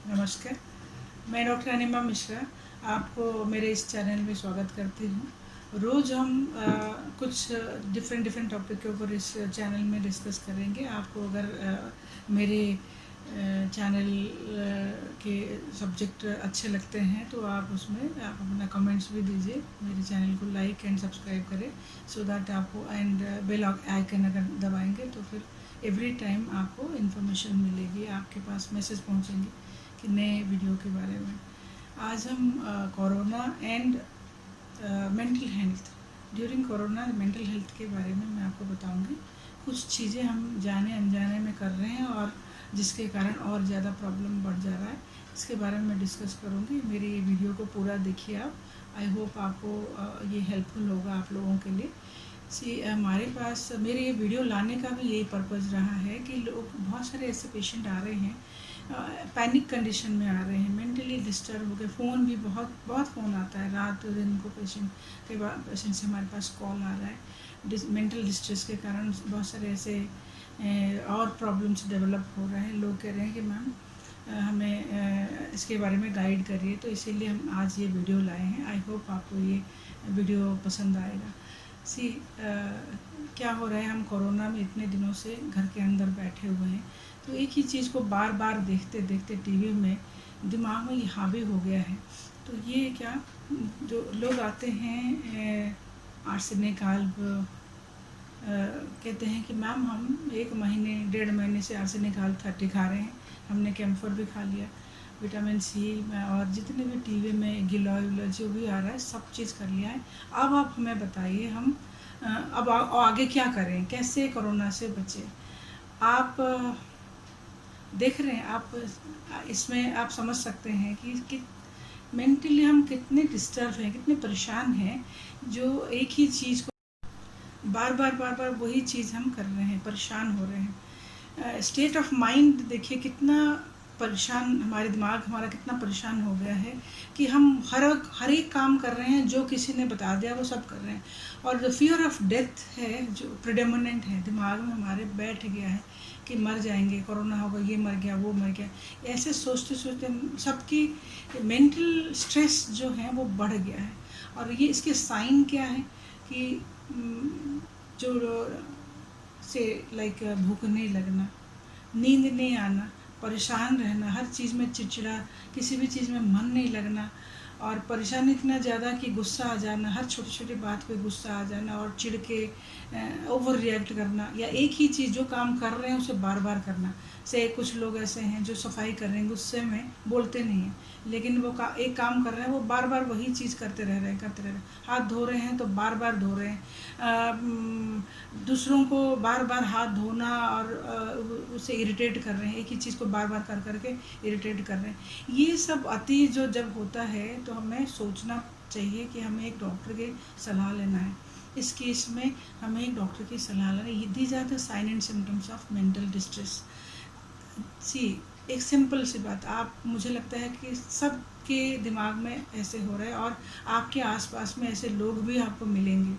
नमस्कार, मैं डॉक्टर अनिमा मिश्रा आपको मेरे इस चैनल में स्वागत करती हूँ। रोज़ हम कुछ डिफरेंट डिफरेंट टॉपिक के ऊपर इस चैनल में डिस्कस करेंगे। आपको अगर मेरे चैनल के सब्जेक्ट अच्छे लगते हैं तो आप उसमें आप अपना कमेंट्स भी दीजिए। मेरे चैनल को लाइक एंड सब्सक्राइब करें सो दैट आपको एंड बेल आइकन अगर दबाएंगे तो फिर एवरी टाइम आपको इन्फॉर्मेशन मिलेगी, आपके पास मैसेज पहुँचेंगे कि नए वीडियो के बारे में। आज हम corona and mental health, during corona mental health के बारे में मैं आपको बताऊंगी। कुछ चीज़ें हम जाने अनजाने में कर रहे हैं और जिसके कारण और ज़्यादा प्रॉब्लम बढ़ जा रहा है, इसके बारे में मैं डिस्कस करूंगी। मेरी ये वीडियो को पूरा देखिए आप। आई होप आपको ये हेल्पफुल होगा आप लोगों के लिए। हमारे पास मेरे ये वीडियो लाने का भी यही पर्पज़ रहा है कि लोग, बहुत सारे ऐसे पेशेंट आ रहे हैं पैनिक कंडीशन में आ रहे हैं, मेंटली डिस्टर्ब हो गए। फ़ोन भी बहुत बहुत फ़ोन आता है, रात दिन को पेशेंट से हमारे पास कॉल आ रहा है। मेंटल डिस्ट्रेस के कारण बहुत सारे ऐसे और प्रॉब्लम्स डेवलप हो रहे हैं। लोग कह रहे हैं कि मैम हमें इसके बारे में गाइड करिए, तो इसीलिए हम आज ये वीडियो लाए हैं। आई होप आपको ये वीडियो पसंद आएगा। क्या हो रहा है, हम कोरोना में इतने दिनों से घर के अंदर बैठे हुए हैं, तो एक ही चीज़ को बार बार देखते देखते टीवी में दिमाग में ये हावी हो गया है। तो ये क्या, जो लोग आते हैं आर्सेनिक आल्ब कहते हैं कि मैम हम 1 महीने 1.5 महीने से आर्सेनिक आल्ब 30 खा रहे हैं, हमने कैम्फर भी खा लिया, विटामिन सी और जितने भी टीवी में गिलोय जो भी आ रहा है सब चीज़ कर लिया है। अब आप हमें बताइए हम अब आगे क्या करें, कैसे कोरोना से बचें। आप देख रहे हैं, आप इसमें आप समझ सकते हैं कि मेंटली हम कितने डिस्टर्ब हैं, कितने परेशान हैं, जो एक ही चीज़ को बार बार वही चीज़ हम कर रहे हैं, परेशान हो रहे हैं। स्टेट ऑफ माइंड देखिए कितना परेशान, हमारे दिमाग हमारा कितना परेशान हो गया है कि हम हर एक काम कर रहे हैं, जो किसी ने बता दिया वो सब कर रहे हैं। और जो फियर ऑफ डेथ है जो प्रिडोमिनेंट है दिमाग में हमारे, बैठ गया है कि मर जाएंगे, कोरोना होगा, ये मर गया, वो मर गया। ऐसे सोचते सोचते सबकी मेंटल स्ट्रेस जो है वो बढ़ गया है। और ये इसके साइन क्या है कि जो से लाइक भूख नहीं लगना, नींद नहीं आना, परेशान रहना, हर चीज़ में चिड़चिड़ा, किसी भी चीज़ में मन नहीं लगना, और परेशान इतना ज़्यादा कि गुस्सा आ जाना, हर छोटी छोटी बात पे गुस्सा आ जाना और चिढ़ के ओवर रिएक्ट करना, या एक ही चीज़ जो काम कर रहे हैं उसे बार बार करना। से कुछ लोग ऐसे हैं जो सफाई कर रहे हैं, गुस्से में बोलते नहीं हैं, लेकिन वो एक काम कर रहे हैं, वो बार बार वही चीज़ करते रह रहे हैं। हाथ धो रहे हैं तो बार बार धो रहे हैं, दूसरों को बार बार हाथ धोना और उसे इरिटेट कर रहे हैं, एक ही चीज़ को बार बार कर करके इरिटेट कर रहे हैं। ये सब अति जो जब होता है तो हमें सोचना चाहिए कि हमें एक डॉक्टर की सलाह लेना है। इस केस में हमें एक डॉक्टर की सलाह लेना है। दी जाती है sign and symptoms of mental distress. एक सिंपल सी बात, आप, मुझे लगता है कि सब के दिमाग में ऐसे हो रहा है और आपके आसपास में ऐसे लोग भी आपको मिलेंगे।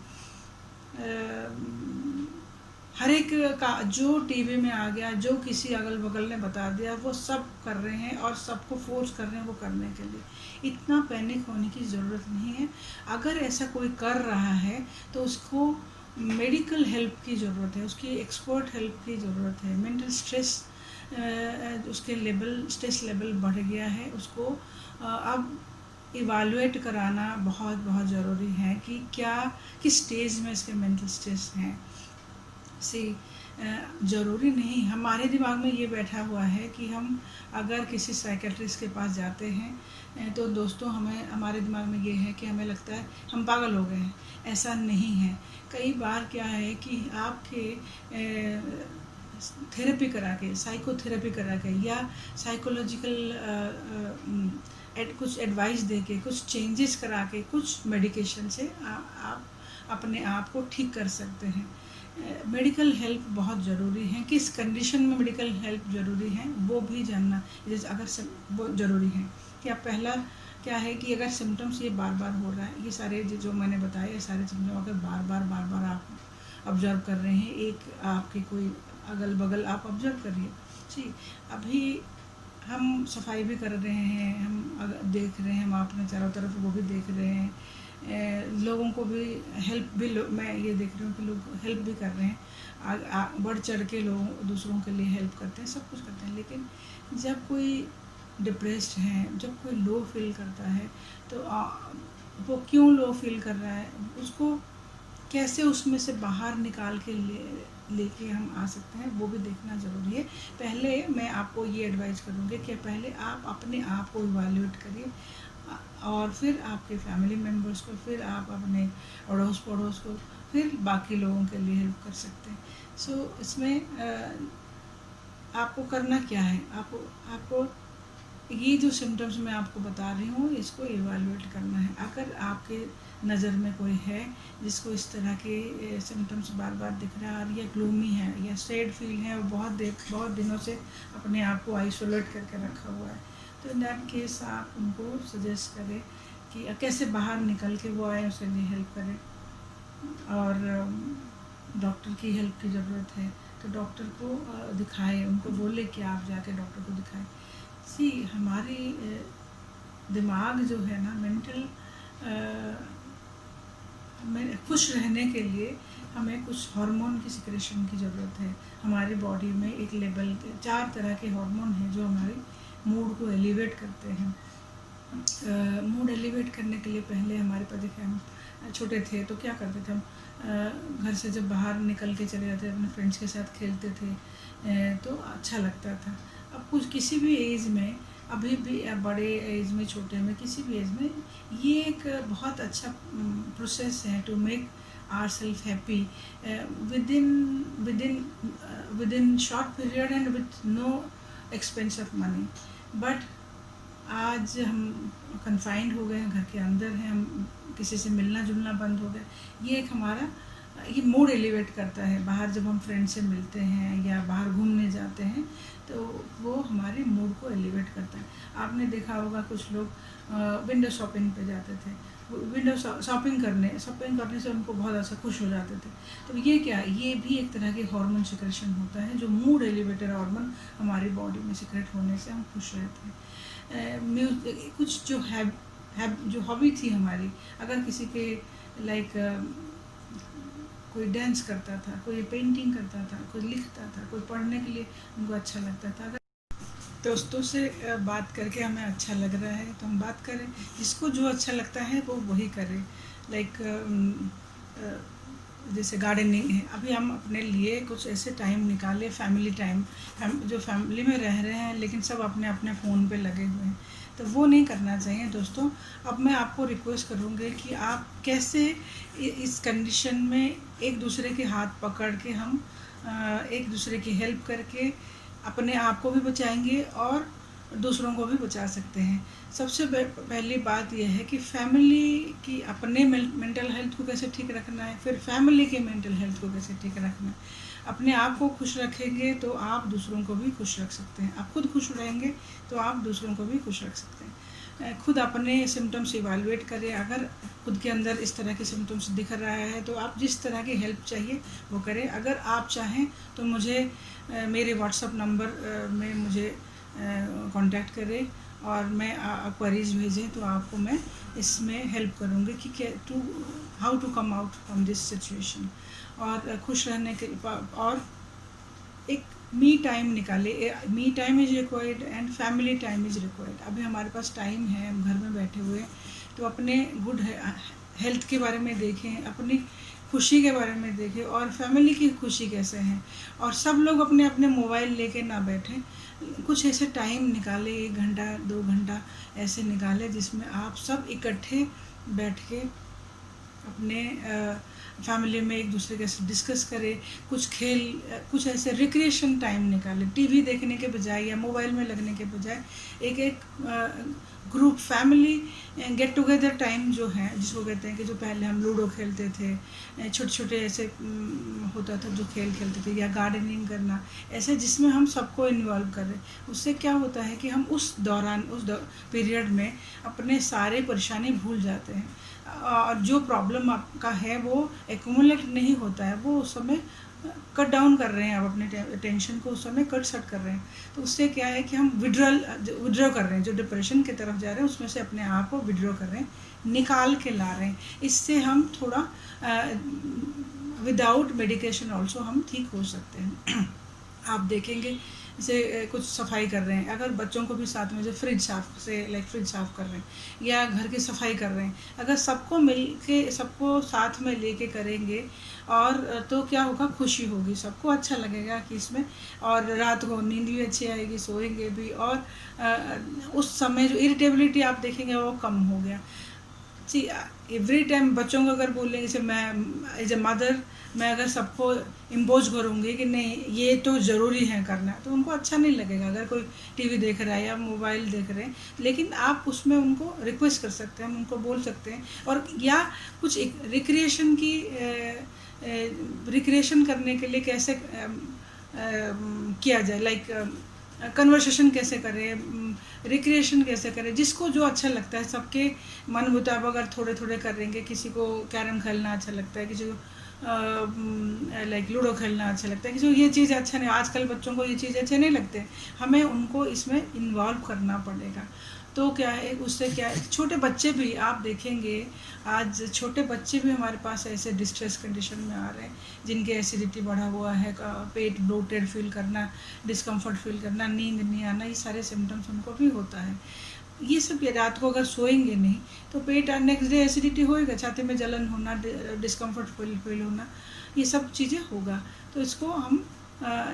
हर एक का जो टीवी में आ गया, जो किसी अगल बगल ने बता दिया, वो सब कर रहे हैं और सबको फोर्स कर रहे हैं वो करने के लिए। इतना पैनिक होने की ज़रूरत नहीं है। अगर ऐसा कोई कर रहा है तो उसको मेडिकल हेल्प की ज़रूरत है, उसकी एक्सपर्ट हेल्प की ज़रूरत है। मेंटल स्ट्रेस, उसके स्ट्रेस लेवल बढ़ गया है, उसको अब इवालुएट कराना बहुत बहुत ज़रूरी है कि क्या, किस स्टेज में इसके मेंटल स्ट्रेस हैं। ज़रूरी नहीं, हमारे दिमाग में ये बैठा हुआ है कि हम अगर किसी साइकेट्रिस्ट के पास जाते हैं तो दोस्तों हमें, हमारे दिमाग में ये है कि हमें लगता है हम पागल हो गए हैं। ऐसा नहीं है। कई बार क्या है कि आपके थेरेपी करा के, साइकोथेरेपी करा के, या साइकोलॉजिकल कुछ एडवाइस दे के, कुछ चेंजेस करा के, कुछ मेडिकेशन से आप अपने आप को ठीक कर सकते हैं। मेडिकल हेल्प बहुत ज़रूरी है। किस कंडीशन में मेडिकल हेल्प ज़रूरी है वो भी जानना, जैसे अगर वो ज़रूरी है कि आप, पहला क्या है कि अगर सिम्टम्स ये बार बार हो रहा है, ये सारे जो मैंने बताया, ये सारे सिम्टम अगर बार बार आप ऑब्जर्व कर रहे हैं, एक आपके कोई अगल बगल आप ऑब्जर्व करिए। जी, अभी हम सफाई भी कर रहे हैं, हम देख रहे हैं, हम अपने चारों तरफ वो भी देख रहे हैं, लोगों को भी हेल्प भी मैं ये देख रही हूँ कि लोग हेल्प भी कर रहे हैं, बढ़ चढ़ के लोग दूसरों के लिए हेल्प करते हैं, सब कुछ करते हैं। लेकिन जब कोई डिप्रेस्ड है, जब कोई लो फील करता है, तो वो क्यों लो फील कर रहा है, उसको कैसे उसमें से बाहर निकाल के लेके हम आ सकते हैं, वो भी देखना ज़रूरी है। पहले मैं आपको ये एडवाइस करूँगी कि पहले आप अपने आप को इवैल्यूएट करिए, और फिर आपके फैमिली मेम्बर्स को, फिर आप अपने अड़ोस पड़ोस को, फिर बाकी लोगों के लिए हेल्प कर सकते हैं। सो इसमें आपको करना क्या है, आपको ये जो सिम्टम्स मैं आपको बता रही हूँ, इसको इवैल्यूएट करना है। अगर आपके नज़र में कोई है जिसको इस तरह के सिम्टम्स बार बार दिख रहा है, और या ग्लूमी है या सैड फील है, और बहुत दिनों से अपने आप को आइसोलेट करके रखा हुआ है, तो इन दैट केस आप उनको सजेस्ट करें कि कैसे बाहर निकल के वो आए, उसके लिए हेल्प करें। और डॉक्टर की हेल्प की ज़रूरत है तो डॉक्टर को दिखाएं, उनको बोले कि आप जाके डॉक्टर को दिखाएं। हमारी दिमाग जो है ना, खुश रहने के लिए हमें कुछ हार्मोन की सिक्रेशन की ज़रूरत है। हमारी बॉडी में एक लेवल के 4 तरह के हार्मोन हैं जो हमारे मूड को एलिवेट करते हैं। मूड एलिवेट करने के लिए पहले हमारे पास, देखिए हम छोटे थे तो क्या करते थे, हम घर से जब बाहर निकल के चले जाते, अपने फ्रेंड्स के साथ खेलते थे, तो अच्छा लगता था। अब कुछ किसी भी एज में, अभी भी बड़े एज में, छोटे में, किसी भी एज में, ये एक बहुत अच्छा प्रोसेस है to make our self happy within short period and with no expense of money. But आज हम कन्फाइंड हो गए हैं, घर के अंदर हैं, हम किसी से मिलना जुलना बंद हो गया। ये एक हमारा ये मूड एलिवेट करता है। बाहर जब हम फ्रेंड से मिलते हैं या बाहर घूमने जाते हैं तो वो हमारे मूड को एलिवेट करता है। आपने देखा होगा कुछ लोग विंडो शॉपिंग पे जाते थे, विंडो शॉपिंग करने से उनको बहुत अच्छा खुश हो जाते थे। तो ये क्या, ये भी एक तरह के हार्मोन सिक्रेशन होता है, जो मूड एलिवेटर हार्मोन हमारी बॉडी में सिक्रेट होने से हम खुश रहते हैं। कुछ जो हॉबी थी हमारी, अगर किसी के लाइक कोई डांस करता था, कोई पेंटिंग करता था, कोई लिखता था, कोई पढ़ने के लिए उनको अच्छा लगता था। अगर दोस्तों से बात करके हमें अच्छा लग रहा है तो हम बात करें, जिसको जो अच्छा लगता है वो वही करें। लाइक जैसे गार्डनिंग है, अभी हम अपने लिए कुछ ऐसे टाइम निकालें, फैमिली टाइम, जो फैमिली में रह रहे हैं लेकिन सब अपने अपने फ़ोन पे लगे हुए हैं, तो वो नहीं करना चाहिए दोस्तों। अब मैं आपको रिक्वेस्ट करूँगी कि आप कैसे इस कंडीशन में एक दूसरे के हाथ पकड़ के हम एक दूसरे की हेल्प करके अपने आप को भी बचाएंगे और दूसरों को भी बचा सकते हैं। सबसे पहली बात यह है कि फैमिली की अपने मेंटल हेल्थ को कैसे ठीक रखना है, फिर फैमिली के मेंटल हेल्थ को कैसे ठीक रखना है। अपने आप को खुश रखेंगे तो आप दूसरों को भी खुश रख सकते हैं। आप खुद खुश रहेंगे तो आप दूसरों को भी खुश रख सकते हैं। खुद अपने सिम्टम्स इवैल्यूएट करें। अगर खुद के अंदर इस तरह के सिम्टम्स दिख रहा है तो आप जिस तरह की हेल्प चाहिए वो करें। अगर आप चाहें तो मुझे मेरे व्हाट्सएप नंबर में मुझे कांटेक्ट करें और मैं क्वेरीज भेजें तो आपको मैं इसमें हेल्प करूँगी कि how to come out from this situation. और खुश रहने के और एक मी टाइम निकाले। Me time is required and family time is required. अभी हमारे पास टाइम है, हम घर में बैठे हुए, तो अपने गुड हेल्थ के बारे में देखें, अपनी खुशी के बारे में देखें और फैमिली की खुशी कैसे है। और सब लोग अपने अपने मोबाइल लेके ना बैठें, कुछ ऐसे टाइम निकाले, 1 घंटा 2 घंटा ऐसे निकाले जिसमें आप सब इकट्ठे बैठ के अपने फैमिली में एक दूसरे के साथ डिस्कस करें, कुछ ऐसे रिक्रिएशन टाइम निकालें। टीवी देखने के बजाय या मोबाइल में लगने के बजाय एक group family get together time जो है, जिसको कहते हैं कि जो पहले हम लूडो खेलते थे, छोटे छोटे ऐसे होता था जो खेल खेलते थे, या गार्डनिंग करना, ऐसे जिसमें हम सबको इन्वॉल्व करें। उससे क्या होता है कि हम उस पीरियड में अपने सारे परेशानी भूल जाते हैं और जो प्रॉब्लम आपका है वो एक्यूमुलेट नहीं होता है, वो उस समय कट डाउन कर रहे हैं, आप अपने टेंशन को उस समय कट शट कर रहे हैं। तो उससे क्या है कि हम विड्रॉ कर रहे हैं, जो डिप्रेशन की तरफ जा रहे हैं उसमें से अपने आप को विड्रॉ कर रहे हैं, निकाल के ला रहे हैं। इससे हम थोड़ा विदाउट मेडिकेशन ऑल्सो हम ठीक हो सकते हैं। आप देखेंगे जैसे कुछ सफाई कर रहे हैं, अगर बच्चों को भी साथ में जो फ्रिज साफ़ कर रहे हैं या घर की सफाई कर रहे हैं, अगर सबको मिल के सबको साथ में लेके करेंगे और तो क्या होगा, खुशी होगी, सबको अच्छा लगेगा कि इसमें, और रात को नींद भी अच्छी आएगी, सोएंगे भी, और उस समय जो इरिटेबिलिटी आप देखेंगे वो कम हो गया। जी, एवरी टाइम बच्चों को अगर बोलेंगे, जैसे मैं एज ए मदर मैं अगर सबको इम्पोज करूँगी कि नहीं ये तो ज़रूरी है करना, तो उनको अच्छा नहीं लगेगा। अगर कोई टीवी देख रहा है या मोबाइल देख रहे हैं, लेकिन आप उसमें उनको रिक्वेस्ट कर सकते हैं, उनको बोल सकते हैं, और या कुछ रिक्रिएशन करने के लिए कैसे किया जाए, लाइक कन्वर्सेशन कैसे करें, रिक्रिएशन कैसे करें, जिसको जो अच्छा लगता है। सबके मन मुताबिक अगर थोड़े थोड़े करेंगे, किसी को कैरम खेलना अच्छा लगता है, किसी को लाइक लूडो खेलना अच्छा लगता है, किसी को ये चीज़ अच्छा नहीं, आजकल बच्चों को ये चीज़ अच्छे नहीं लगते, हमें उनको इसमें इन्वॉल्व करना पड़ेगा। तो क्या है, उससे क्या है, छोटे बच्चे भी आप देखेंगे, आज छोटे बच्चे भी हमारे पास ऐसे डिस्ट्रेस कंडीशन में आ रहे हैं, जिनके एसिडिटी बढ़ा हुआ है, पेट ब्लोटेड फील करना, डिस्कम्फर्ट फील करना, नींद नहीं आना, ये सारे सिम्टम्स उनको भी होता है। ये सब रात को अगर सोएंगे नहीं तो पेट नेक्स्ट डे एसिडिटी होएगा, छाती में जलन होना, डिस्कम्फर्ट फील होना, ये सब चीज़ें होगा। तो इसको हम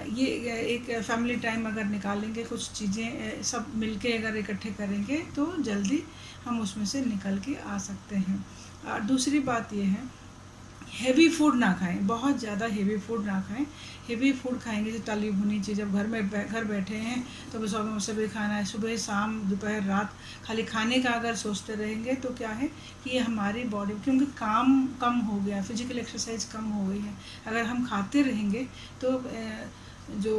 ये एक फैमिली टाइम अगर निकालेंगे, कुछ चीज़ें सब मिलके अगर इकट्ठे करेंगे तो जल्दी हम उसमें से निकल के आ सकते हैं। और दूसरी बात ये है, हेवी फूड ना खाएं, बहुत ज़्यादा हेवी फूड ना खाएं। हेवी फूड खाएंगे तो तली भुनी चीज़, जब घर बैठे हैं तो सुबह खाना है, सुबह शाम दोपहर रात खाली खाने का अगर सोचते रहेंगे तो क्या है कि ये हमारी बॉडी, क्योंकि काम कम हो गया, फिजिकल एक्सरसाइज कम हो गई है, अगर हम खाते रहेंगे तो जो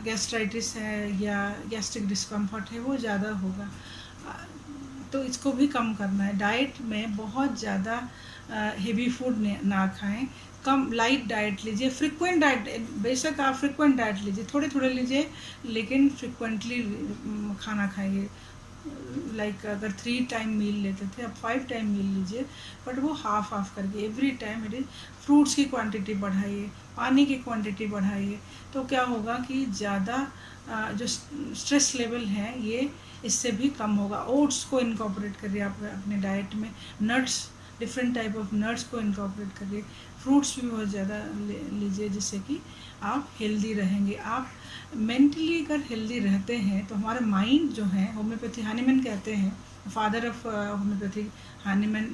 गैस्ट्राइटिस है या गैस्ट्रिक डिस्कम्फर्ट है वो ज़्यादा होगा। तो इसको भी कम करना है। डाइट में बहुत ज़्यादा हेवी फूड ना खाएं, कम लाइट डाइट लीजिए, फ्रिक्वेंट डाइट, बेशक आप फ्रिक्वेंट डाइट लीजिए, थोड़े थोड़े लीजिए, लेकिन फ्रिक्वेंटली खाना खाइए। लाइक अगर 3 टाइम मील लेते थे, अब 5 टाइम मील लीजिए, बट वो हाफ करके every time it is. Fruits की क्वांटिटी बढ़ाइए, पानी की क्वांटिटी बढ़ाइए, तो क्या होगा कि ज़्यादा जो स्ट्रेस लेवल है ये इससे भी कम होगा। ओट्स को इनकॉर्पोरेट करिए आप अपने डाइट में, nuts, different type of nuts को इनकॉर्पोरेट करिए, फ्रूट्स भी बहुत ज़्यादा लीजिए, जिससे कि आप हेल्दी रहेंगे। आप मेंटली अगर हेल्दी रहते हैं तो हमारा माइंड जो है, होम्योपैथी हानीमैन कहते हैं, फादर ऑफ होम्योपैथी हानीमैन,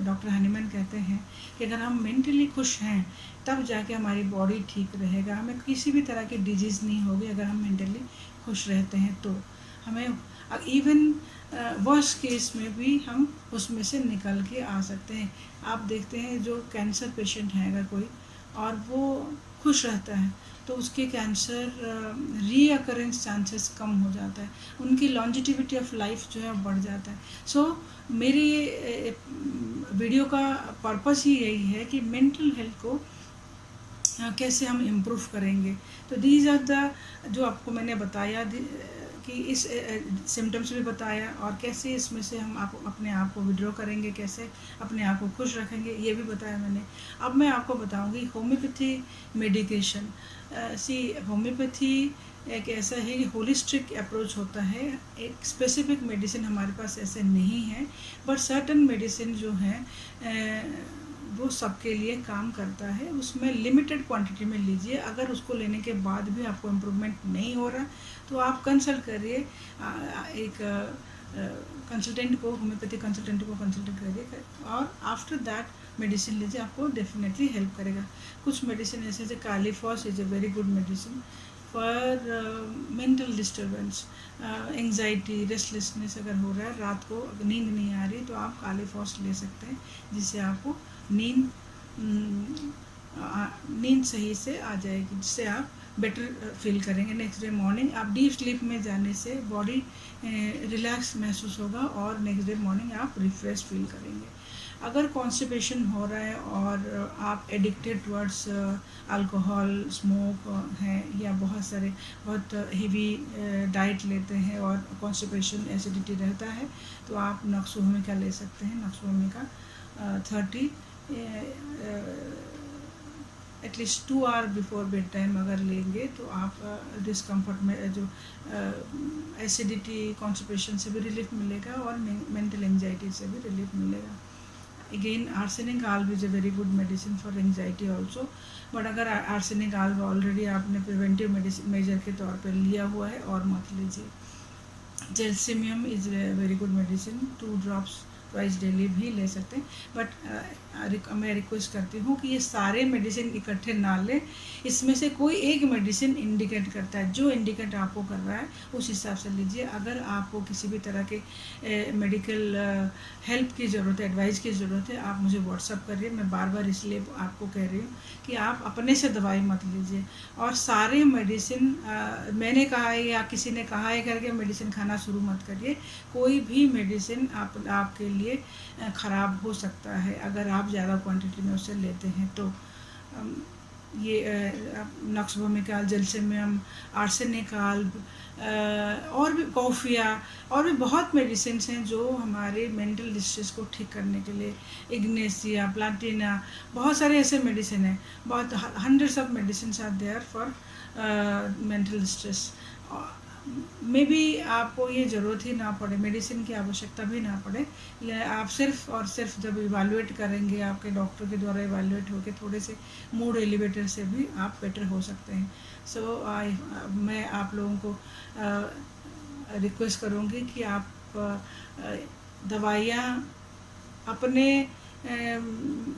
डॉक्टर हानीमैन कहते हैं कि अगर हम मेंटली खुश हैं तब जाके हमारी बॉडी ठीक रहेगा, हमें किसी भी तरह की डिजीज़ नहीं होगी अगर हम मेंटली खुश रहते हैं। तो हमें इवन वर्स्ट केस में भी हम उसमें से निकल के आ सकते हैं। आप देखते हैं जो कैंसर पेशेंट है अगर कोई, और वो खुश रहता है तो उसके कैंसर रीअकरेंस चांसेस कम हो जाता है, उनकी लॉन्जिटिविटी ऑफ लाइफ जो है बढ़ जाता है। सो मेरी वीडियो का पर्पस ही यही है कि मेंटल हेल्थ को कैसे हम इम्प्रूव करेंगे। तो दीज आर द, जो आपको मैंने बताया कि इस सिम्टम्स भी बताया, और कैसे इसमें से हम अपने आप को विड्रॉ करेंगे, कैसे अपने आप को खुश रखेंगे, ये भी बताया मैंने। अब मैं आपको बताऊंगी होम्योपैथी मेडिकेशन। होम्योपैथी एक ऐसा है कि होलिस्टिक अप्रोच होता है, एक स्पेसिफिक मेडिसिन हमारे पास ऐसे नहीं है, बट सर्टन मेडिसिन जो है वो सबके लिए काम करता है। उसमें लिमिटेड क्वांटिटी में लीजिए, अगर उसको लेने के बाद भी आपको इम्प्रूवमेंट नहीं हो रहा तो आप कंसल्ट करिए एक कंसल्टेंट को, होम्योपैथी कंसल्टेंट को कंसल्ट करिए, और आफ्टर दैट मेडिसिन लीजिए, आपको डेफिनेटली हेल्प करेगा। कुछ मेडिसिन ऐसे जैसे Kali phos is a very good medicine for mental disturbance, anxiety, restlessness अगर हो रहा है, रात को नींद नहीं आ रही, तो आप कालीफॉस ले सकते हैं, जिससे आपको नींद सही से आ जाएगी, जिससे आप बेटर फील करेंगे। नेक्स्ट डे मॉर्निंग आप डीप स्लीप में जाने से बॉडी रिलैक्स महसूस होगा, और नेक्स्ट डे मॉर्निंग आप रिफ्रेश फील करेंगे। अगर कॉन्स्टिपेशन हो रहा है और आप एडिक्टेड टुवर्ड्स अल्कोहल, स्मोक हैं, या बहुत हेवी डाइट लेते हैं और कॉन्स्टिपेशन एसिडिटी रहता है, तो आप नक्स भूमिका ले सकते हैं। नक्स भूमिका 30 at least 2 hour before bed time अगर लेंगे तो आप डिस्कम्फर्ट में जो एसिडिटी, कॉन्स्टिपेशन से भी रिलीफ मिलेगा और मेंटल एंजाइटी से भी रिलीफ मिलेगा। अगेन आर्सेनिक आल्व is a very good medicine for anxiety also, but अगर आर्सेनिक आल्व ऑलरेडी आपने प्रिवेंटिव मेजर के तौर पर लिया हुआ है और मत लीजिए। Gelsemium is a very good medicine, 2 drops twice daily भी ले सकते हैं, बट मैं रिक्वेस्ट करती हूँ कि ये सारे मेडिसिन इकट्ठे ना लें। इसमें से कोई एक मेडिसिन इंडिकेट करता है, जो इंडिकेट आपको कर रहा है उस हिसाब से लीजिए। अगर आपको किसी भी तरह के मेडिकल हेल्प की ज़रूरत है, एडवाइस की ज़रूरत है, आप मुझे व्हाट्सअप करिए। मैं बार बार इसलिए आपको कह रही हूँ कि आप अपने से दवाई मत लीजिए, और सारे मेडिसिन मैंने कहा है या किसी ने कहा है करके मेडिसिन खाना शुरू मत करिए। कोई भी मेडिसिन आपके लिए ख़राब हो सकता है अगर आप ज़्यादा क्वांटिटी में उसे लेते हैं। तो ये नक्स भूमिका, जेल्सिमियम, आर्सेनिक आल्व और भी कॉफिया और भी बहुत मेडिसिन हैं जो हमारे मेंटल डिस्ट्रेस को ठीक करने के लिए, इग्नेसिया, प्लाटिना, बहुत सारे ऐसे मेडिसिन हैं, बहुत hundreds of medicine are there for mental distress. Maybe आपको ये ज़रूरत ही ना पड़े, मेडिसिन की आवश्यकता भी ना पड़े, आप सिर्फ और सिर्फ जब इवैल्यूएट करेंगे, आपके डॉक्टर के द्वारा इवैल्यूएट होकर थोड़े से मूड एलिवेटर से भी आप बेटर हो सकते हैं। मैं आप लोगों को रिक्वेस्ट करूँगी कि आप दवाइयाँ अपने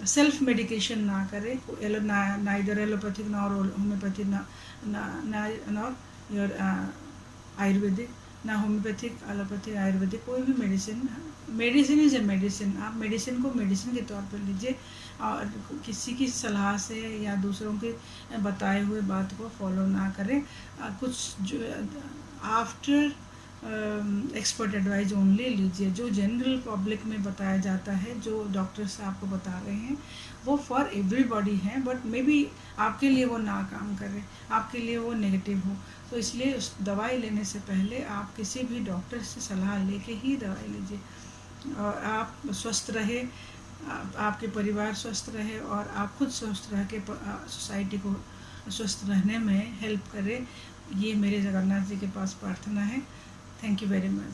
सेल्फ मेडिकेशन ना करें, ना इधर एलोपैथिक ना और होम्योपैथी ना योर आयुर्वेदिक, ना होम्योपैथिक, एलोपैथिक, आयुर्वेदिक, कोई भी मेडिसिन इज़ ए मेडिसिन। आप मेडिसिन को मेडिसिन के तौर पर लीजिए और किसी की सलाह से या दूसरों के बताए हुए बात को फॉलो ना करें। कुछ जो आफ्टर एक्सपर्ट एडवाइस ओनली लीजिए। जो जनरल पब्लिक में बताया जाता है, जो डॉक्टर्स आपको बता रहे हैं, वो फॉर एवरीबॉडी है, बट मे बी आपके लिए वो ना काम करे, आपके लिए वो नेगेटिव हो। तो इसलिए उस दवाई लेने से पहले आप किसी भी डॉक्टर से सलाह लेके ही दवाई लीजिए, और आप स्वस्थ रहे, आपके परिवार स्वस्थ रहे और आप खुद स्वस्थ रह के सोसाइटी को स्वस्थ रहने में हेल्प करें। ये मेरे जगन्नाथ जी के पास प्रार्थना है। Thank you very much.